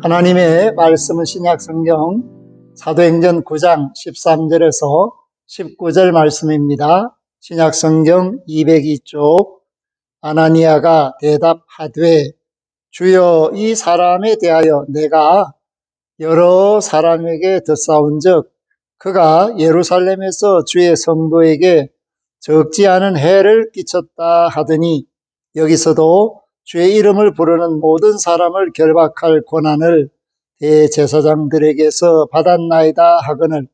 하나님의 말씀은 신약성경 사도행전 9장 13절에서 19절 말씀입니다. 신약성경 202쪽. 아나니아가 대답하되 주여, 이 사람에 대하여 내가 여러 사람에게 듣사온즉 그가 예루살렘에서 주의 성도에게 적지 않은 해를 끼쳤다 하더니 여기서도 주의 이름을 부르는 모든 사람을 결박할 권한을 대제사장들에게서 받았나이다 하거늘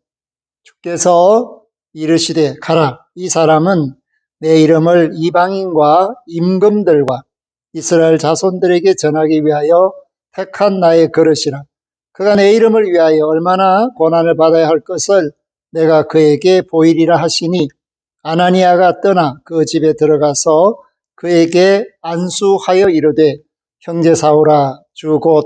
주께서 이르시되 가라, 이 사람은 내 이름을 이방인과 임금들과 이스라엘 자손들에게 전하기 위하여 택한 나의 그릇이라. 그가 내 이름을 위하여 얼마나 고난을 받아야 할 것을 내가 그에게 보이리라 하시니 아나니아가 떠나 그 집에 들어가서 그에게 안수하여 이르되 형제 사울아, 주 곧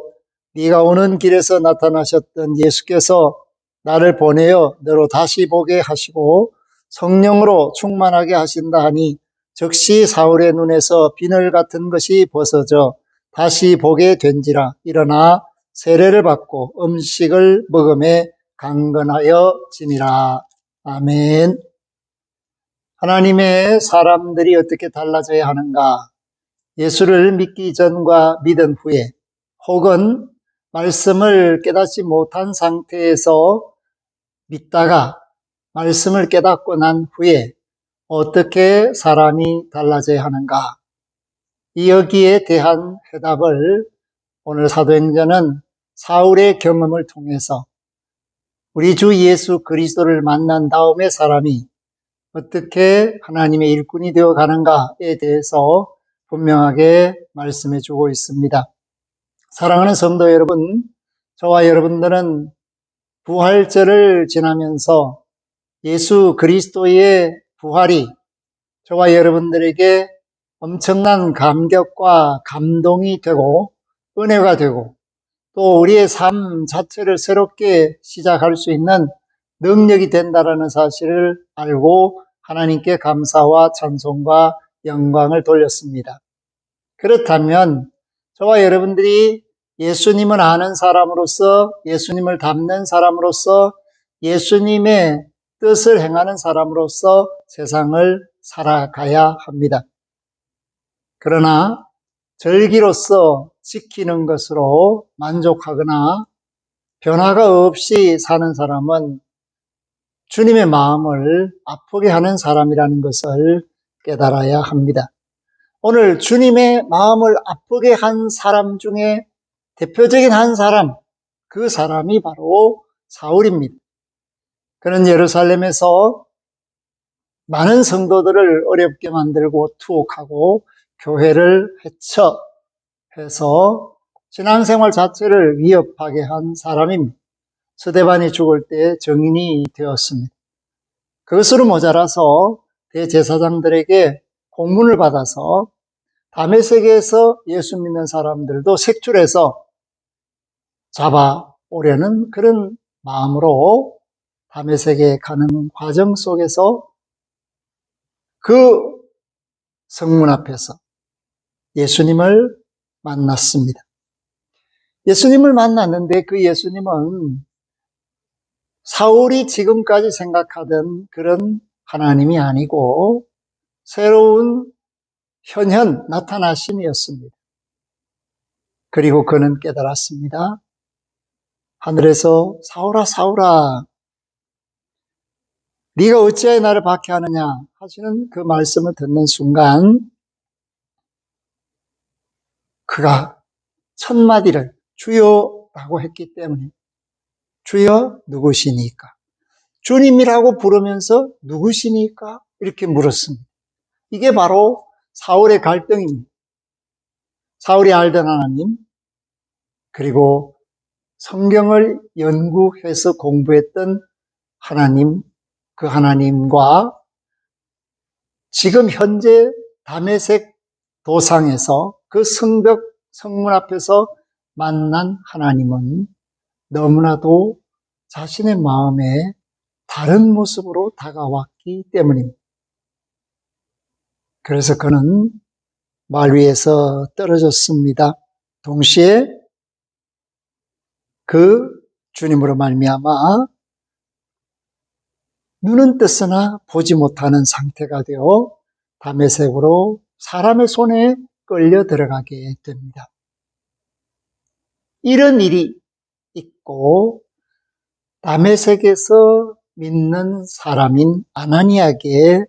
네가 오는 길에서 나타나셨던 예수께서 나를 보내어 너로 다시 보게 하시고 성령으로 충만하게 하신다 하니 즉시 사울의 눈에서 비늘 같은 것이 벗어져 다시 보게 된지라. 일어나 세례를 받고 음식을 먹음에 강건하여 지니라. 아멘. 하나님의 사람들이 어떻게 달라져야 하는가? 예수를 믿기 전과 믿은 후에, 혹은 말씀을 깨닫지 못한 상태에서 믿다가 말씀을 깨닫고 난 후에 어떻게 사람이 달라져야 하는가? 여기에 대한 해답을 오늘 사도행전은 사울의 경험을 통해서 우리 주 예수 그리스도를 만난 다음에 사람이 어떻게 하나님의 일꾼이 되어 가는가에 대해서 분명하게 말씀해 주고 있습니다. 사랑하는 성도 여러분, 저와 여러분들은 부활절을 지나면서 예수 그리스도의 부활이 저와 여러분들에게 엄청난 감격과 감동이 되고 은혜가 되고 또 우리의 삶 자체를 새롭게 시작할 수 있는 능력이 된다는 사실을 알고 하나님께 감사와 찬송과 영광을 돌렸습니다. 그렇다면 저와 여러분들이 예수님을 아는 사람으로서, 예수님을 닮는 사람으로서, 예수님의 뜻을 행하는 사람으로서 세상을 살아가야 합니다. 그러나 절기로서 지키는 것으로 만족하거나 변화가 없이 사는 사람은 주님의 마음을 아프게 하는 사람이라는 것을 깨달아야 합니다. 오늘 주님의 마음을 아프게 한 사람 중에 대표적인 한 사람, 그 사람이 바로 사울입니다. 그는 예루살렘에서 많은 성도들을 어렵게 만들고 투옥하고 교회를 해서 신앙생활 자체를 위협하게 한 사람입니다. 스데반이 죽을 때 증인이 되었습니다. 그것으로 모자라서 대제사장들에게 공문을 받아서 다메섹에서 예수 믿는 사람들도 색출해서 잡아오려는 그런 마음으로 다메섹에 가는 과정 속에서 그 성문 앞에서 예수님을 만났습니다. 예수님을 만났는데 그 예수님은 사울이 지금까지 생각하던 그런 하나님이 아니고 새로운 현현 나타나심이었습니다. 그리고 그는 깨달았습니다. 하늘에서 사울아 사울아 네가 어찌하여 나를 박해하느냐 하시는 그 말씀을 듣는 순간 그가 첫 마디를 주여라고 했기 때문에 주여 누구시니까? 주님이라고 부르면서 누구시니까? 이렇게 물었습니다. 이게 바로 사울의 갈등입니다. 사울이 알던 하나님, 그리고 성경을 연구해서 공부했던 하나님, 그 하나님과 지금 현재 다메섹 도상에서 그 성문 앞에서 만난 하나님은 너무나도 자신의 마음에 다른 모습으로 다가왔기 때문입니다. 그래서 그는 말 위에서 떨어졌습니다. 동시에 그 주님으로 말미암아 눈은 떴으나 보지 못하는 상태가 되어 다메섹으로 사람의 손에 끌려 들어가게 됩니다. 이런 일이 있고 다메섹에서 믿는 사람인 아나니아에게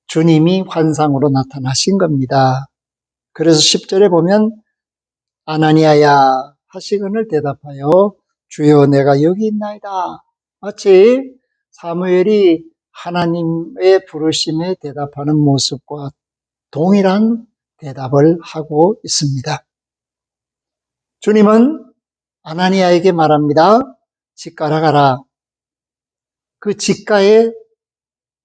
주님이 환상으로 나타나신 겁니다. 그래서 10절에 보면 아나니아야 하시거늘 대답하여 주여 내가 여기 있나이다. 마치 사무엘이 하나님의 부르심에 대답하는 모습과 동일한 대답을 하고 있습니다. 주님은 아나니아에게 말합니다. 직가라 가라. 그 직가에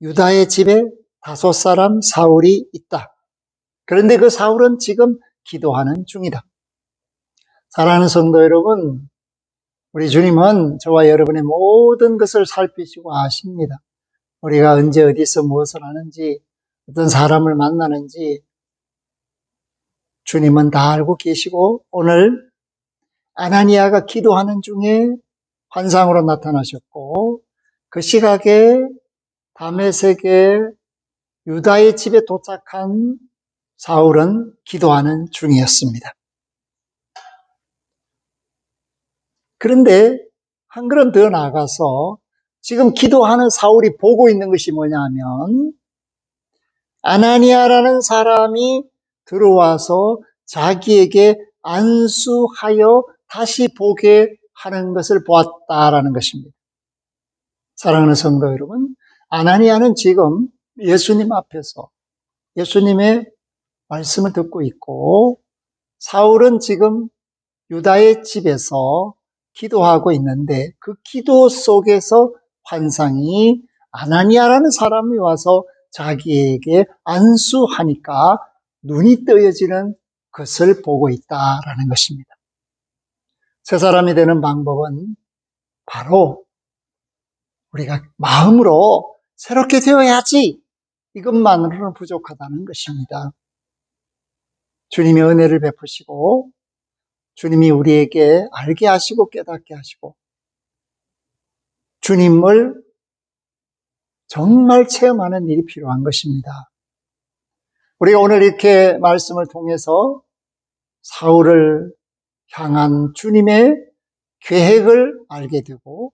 유다의 집에 5 사울이 있다. 그런데 그 사울은 지금 기도하는 중이다. 사랑하는 성도 여러분, 우리 주님은 저와 여러분의 모든 것을 살피시고 아십니다. 우리가 언제 어디서 무엇을 하는지, 어떤 사람을 만나는지 주님은 다 알고 계시고 오늘 아나니아가 기도하는 중에 환상으로 나타나셨고 그 시각에 다메섹의 유다의 집에 도착한 사울은 기도하는 중이었습니다. 그런데 한 걸음 더 나아가서 지금 기도하는 사울이 보고 있는 것이 뭐냐면 아나니아라는 사람이 들어와서 자기에게 안수하여 다시 보게 하는 것을 보았다라는 것입니다. 사랑하는 성도 여러분, 아나니아는 지금 예수님 앞에서 예수님의 말씀을 듣고 있고 사울은 지금 유다의 집에서 기도하고 있는데 그 기도 속에서 환상이 아나니아라는 사람이 와서 자기에게 안수하니까 눈이 뜨여지는 것을 보고 있다라는 것입니다. 새 사람이 되는 방법은 바로 우리가 마음으로 새롭게 되어야지 이것만으로는 부족하다는 것입니다. 주님의 은혜를 베푸시고 주님이 우리에게 알게 하시고 깨닫게 하시고 주님을 정말 체험하는 일이 필요한 것입니다. 우리가 오늘 이렇게 말씀을 통해서 사울을 향한 주님의 계획을 알게 되고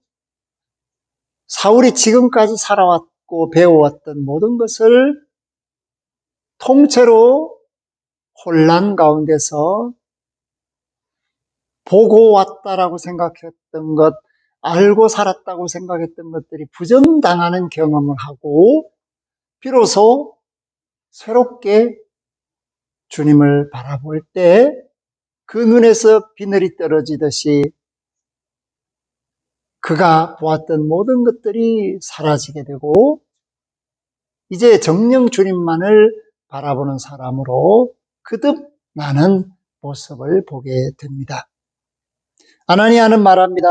사울이 지금까지 살아왔고 배워왔던 모든 것을 통째로 혼란 가운데서 보고 왔다라고 생각했던 것, 알고 살았다고 생각했던 것들이 부정당하는 경험을 하고 비로소 새롭게 주님을 바라볼 때 그 눈에서 비늘이 떨어지듯이 그가 보았던 모든 것들이 사라지게 되고 이제 정녕 주님만을 바라보는 사람으로 거듭나는 모습을 보게 됩니다. 아나니아는 말합니다.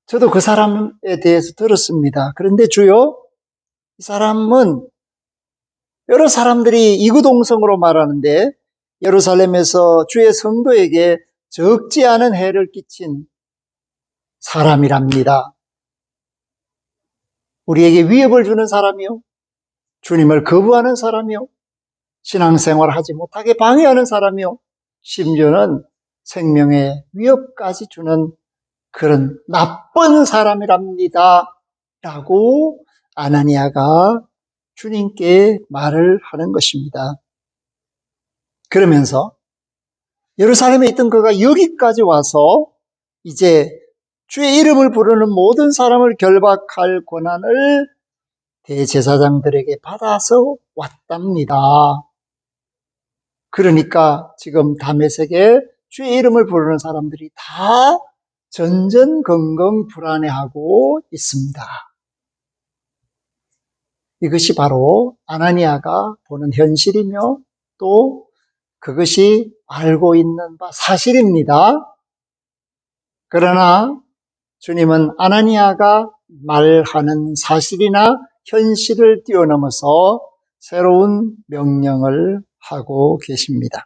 저도 그 사람에 대해서 들었습니다. 그런데 주여, 이 사람은 여러 사람들이 이구동성으로 말하는데 예루살렘에서 주의 성도에게 적지 않은 해를 끼친 사람이랍니다. 우리에게 위협을 주는 사람이요, 주님을 거부하는 사람이요, 신앙생활을 하지 못하게 방해하는 사람이요, 심지어는 생명의 위협까지 주는 그런 나쁜 사람이랍니다. 라고 아나니아가 주님께 말을 하는 것입니다. 그러면서 예루살렘에 있던 그가 여기까지 와서 이제 주의 이름을 부르는 모든 사람을 결박할 권한을 대제사장들에게 받아서 왔답니다. 그러니까 지금 다메섹에 주의 이름을 부르는 사람들이 다 전전긍긍 불안해하고 있습니다. 이것이 바로 아나니아가 보는 현실이며 또 그것이 알고 있는 바 사실입니다. 그러나 주님은 아나니아가 말하는 사실이나 현실을 뛰어넘어서 새로운 명령을 하고 계십니다.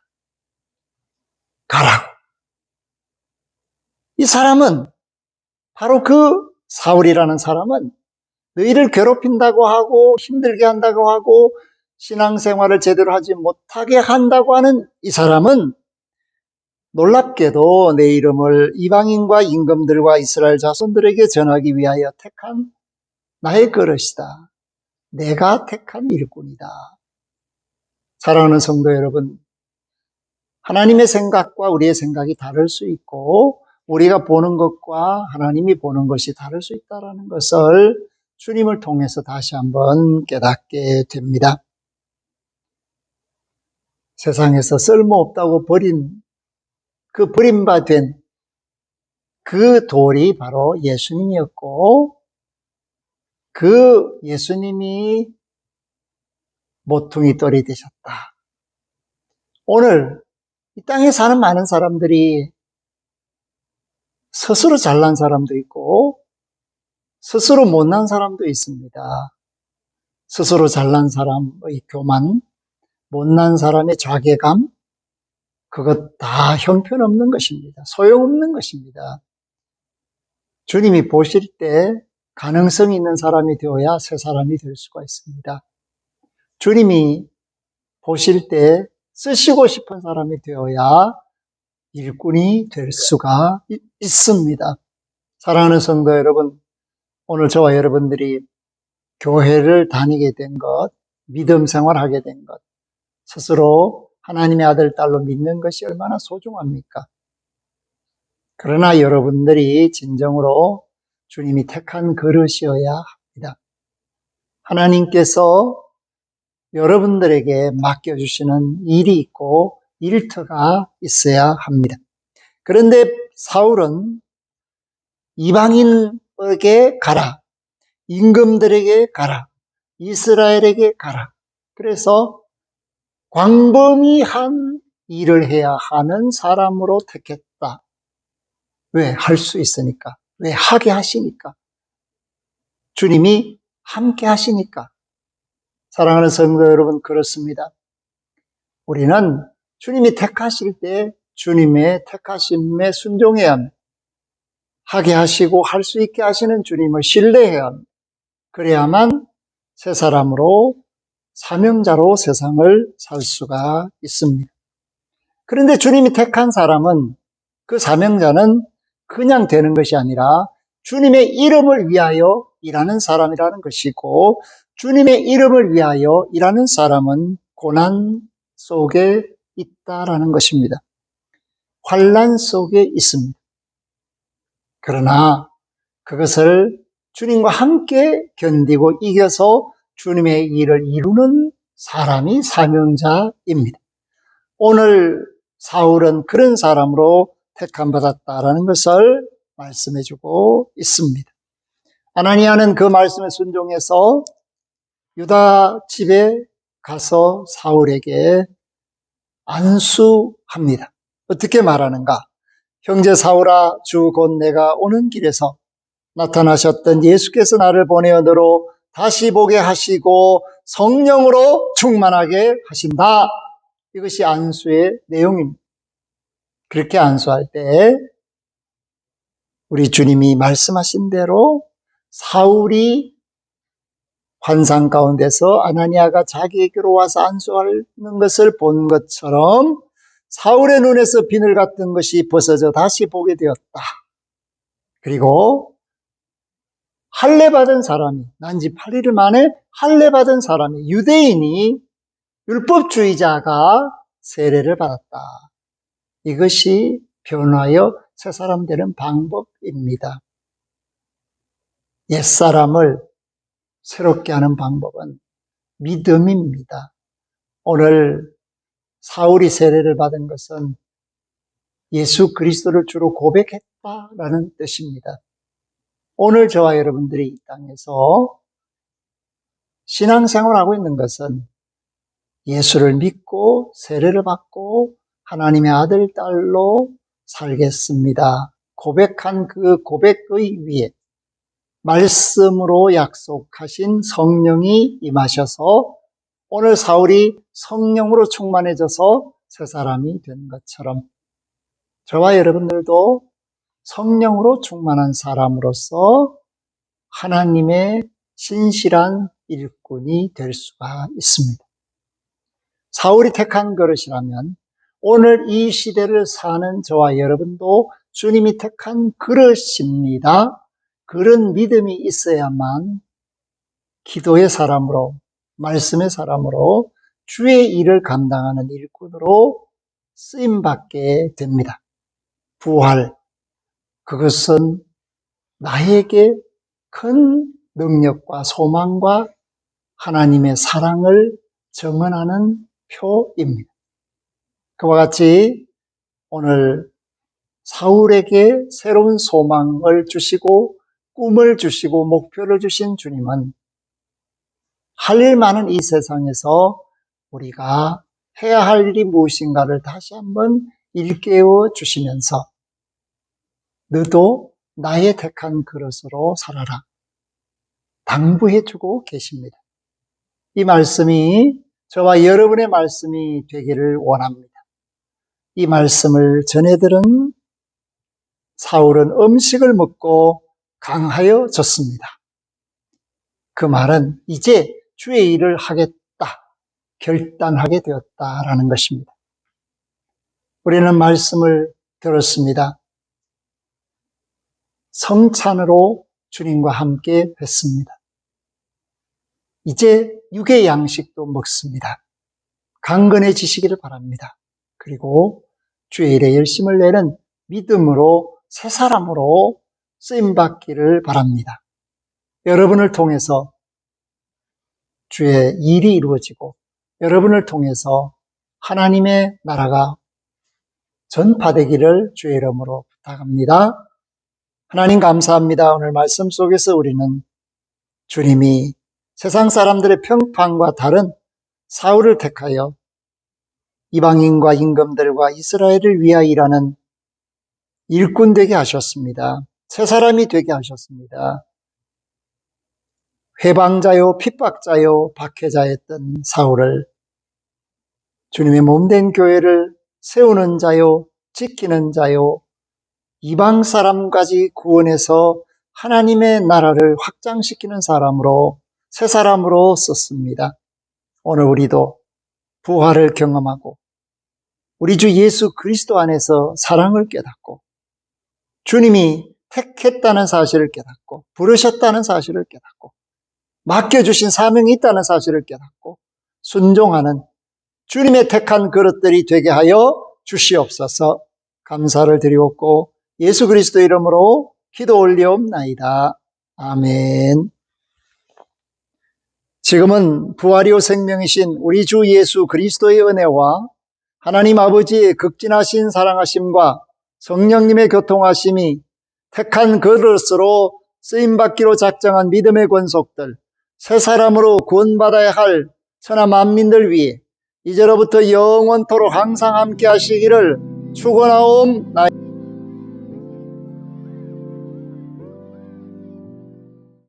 가라고. 이 사람은 바로 그 사울이라는 사람은 너희를 괴롭힌다고 하고 힘들게 한다고 하고 신앙생활을 제대로 하지 못하게 한다고 하는 이 사람은 놀랍게도 내 이름을 이방인과 임금들과 이스라엘 자손들에게 전하기 위하여 택한 나의 그릇이다. 내가 택한 일꾼이다. 사랑하는 성도 여러분, 하나님의 생각과 우리의 생각이 다를 수 있고 우리가 보는 것과 하나님이 보는 것이 다를 수 있다는 것을 주님을 통해서 다시 한번 깨닫게 됩니다. 세상에서 쓸모없다고 버림받은 그 돌이 바로 예수님이었고 그 예수님이 모퉁이 돌이 되셨다. 오늘 이 땅에 사는 많은 사람들이 스스로 잘난 사람도 있고 스스로 못난 사람도 있습니다. 스스로 잘난 사람의 교만, 못난 사람의 자괴감, 그것 다 형편없는 것입니다. 소용없는 것입니다. 주님이 보실 때 가능성이 있는 사람이 되어야 새 사람이 될 수가 있습니다. 주님이 보실 때 쓰시고 싶은 사람이 되어야 일꾼이 될 수가 있습니다. 사랑하는 성도 여러분, 오늘 저와 여러분들이 교회를 다니게 된 것, 믿음 생활하게 된 것, 스스로 하나님의 아들, 딸로 믿는 것이 얼마나 소중합니까? 그러나 여러분들이 진정으로 주님이 택한 그릇이어야 합니다. 하나님께서 여러분들에게 맡겨주시는 일이 있고 일터가 있어야 합니다. 그런데 사울은 이방인에게 가라, 임금들에게 가라, 이스라엘에게 가라. 그래서 광범위한 일을 해야 하는 사람으로 택했다. 왜? 할 수 있으니까. 왜? 하게 하시니까. 주님이 함께 하시니까. 사랑하는 성도 여러분, 그렇습니다. 우리는 주님이 택하실 때 주님의 택하심에 순종해야 합니다. 하게 하시고 할 수 있게 하시는 주님을 신뢰해야 합니다. 그래야만 새 사람으로 사명자로 세상을 살 수가 있습니다. 그런데 주님이 택한 사람은 그 사명자는 그냥 되는 것이 아니라 주님의 이름을 위하여 일하는 사람이라는 것이고 주님의 이름을 위하여 일하는 사람은 고난 속에 있다라는 것입니다. 환난 속에 있습니다. 그러나 그것을 주님과 함께 견디고 이겨서 주님의 일을 이루는 사람이 사명자입니다. 오늘 사울은 그런 사람으로 택함받았다라는 것을 말씀해주고 있습니다. 아나니아는 그 말씀에 순종해서 유다 집에 가서 사울에게 안수합니다. 어떻게 말하는가? 형제 사울아, 주 곧 내가 오는 길에서 나타나셨던 예수께서 나를 보내어 너로 다시 보게 하시고 성령으로 충만하게 하신다. 이것이 안수의 내용입니다. 그렇게 안수할 때 우리 주님이 말씀하신 대로 사울이 환상 가운데서 아나니아가 자기에게로 와서 안수하는 것을 본 것처럼 사울의 눈에서 비늘 같은 것이 벗어져 다시 보게 되었다. 그리고 할례받은 사람이, 난지 8일 만에 할례받은 사람이, 유대인이, 율법주의자가 세례를 받았다. 이것이 변화여 새 사람 되는 방법입니다. 옛사람을 새롭게 하는 방법은 믿음입니다. 오늘 사울이 세례를 받은 것은 예수 그리스도를 주로 고백했다라는 뜻입니다. 오늘 저와 여러분들이 이 땅에서 신앙생활하고 있는 것은 예수를 믿고 세례를 받고 하나님의 아들, 딸로 살겠습니다. 고백한 그 고백의 위에 말씀으로 약속하신 성령이 임하셔서 오늘 사울이 성령으로 충만해져서 새 사람이 된 것처럼 저와 여러분들도 성령으로 충만한 사람으로서 하나님의 신실한 일꾼이 될 수가 있습니다. 사울이 택한 그릇이라면 오늘 이 시대를 사는 저와 여러분도 주님이 택한 그릇입니다. 그런 믿음이 있어야만 기도의 사람으로, 말씀의 사람으로 주의 일을 감당하는 일꾼으로 쓰임받게 됩니다. 부활, 그것은 나에게 큰 능력과 소망과 하나님의 사랑을 증언하는 표입니다. 그와 같이 오늘 사울에게 새로운 소망을 주시고 꿈을 주시고 목표를 주신 주님은 할 일 많은 이 세상에서 우리가 해야 할 일이 무엇인가를 다시 한번 일깨워 주시면서 너도 나의 택한 그릇으로 살아라 당부해 주고 계십니다. 이 말씀이 저와 여러분의 말씀이 되기를 원합니다. 이 말씀을 전해들은 사울은 음식을 먹고 강하여졌습니다. 그 말은 이제 주의 일을 하겠다, 결단하게 되었다라는 것입니다. 우리는 말씀을 들었습니다. 성찬으로 주님과 함께 뵀습니다. 이제 육의 양식도 먹습니다. 강건해지시기를 바랍니다. 그리고 주의 일에 열심을 내는 믿음으로 새 사람으로 쓰임받기를 바랍니다. 여러분을 통해서 주의 일이 이루어지고 여러분을 통해서 하나님의 나라가 전파되기를 주의 이름으로 부탁합니다. 하나님 감사합니다. 오늘 말씀 속에서 우리는 주님이 세상 사람들의 평판과 다른 사울을 택하여 이방인과 임금들과 이스라엘을 위하여 일하는 일꾼 되게 하셨습니다. 새 사람이 되게 하셨습니다. 회방자요, 핍박자요, 박해자였던 사울을 주님의 몸된 교회를 세우는 자요, 지키는 자요, 이방 사람까지 구원해서 하나님의 나라를 확장시키는 사람으로, 새 사람으로 썼습니다. 오늘 우리도 부활을 경험하고 우리 주 예수 그리스도 안에서 사랑을 깨닫고 주님이 택했다는 사실을 깨닫고 부르셨다는 사실을 깨닫고 맡겨주신 사명이 있다는 사실을 깨닫고 순종하는 주님의 택한 그릇들이 되게 하여 주시옵소서. 감사를 드리옵고 예수 그리스도 이름으로 기도 올리옵나이다. 아멘. 지금은 부활이요 생명이신 우리 주 예수 그리스도의 은혜와 하나님 아버지의 극진하신 사랑하심과 성령님의 교통하심이 택한 그릇으로 쓰임받기로 작정한 믿음의 권속들, 새 사람으로 구원받아야 할 천하 만민들 위해 이제로부터 영원토록 항상 함께 하시기를 축원하옵나이다.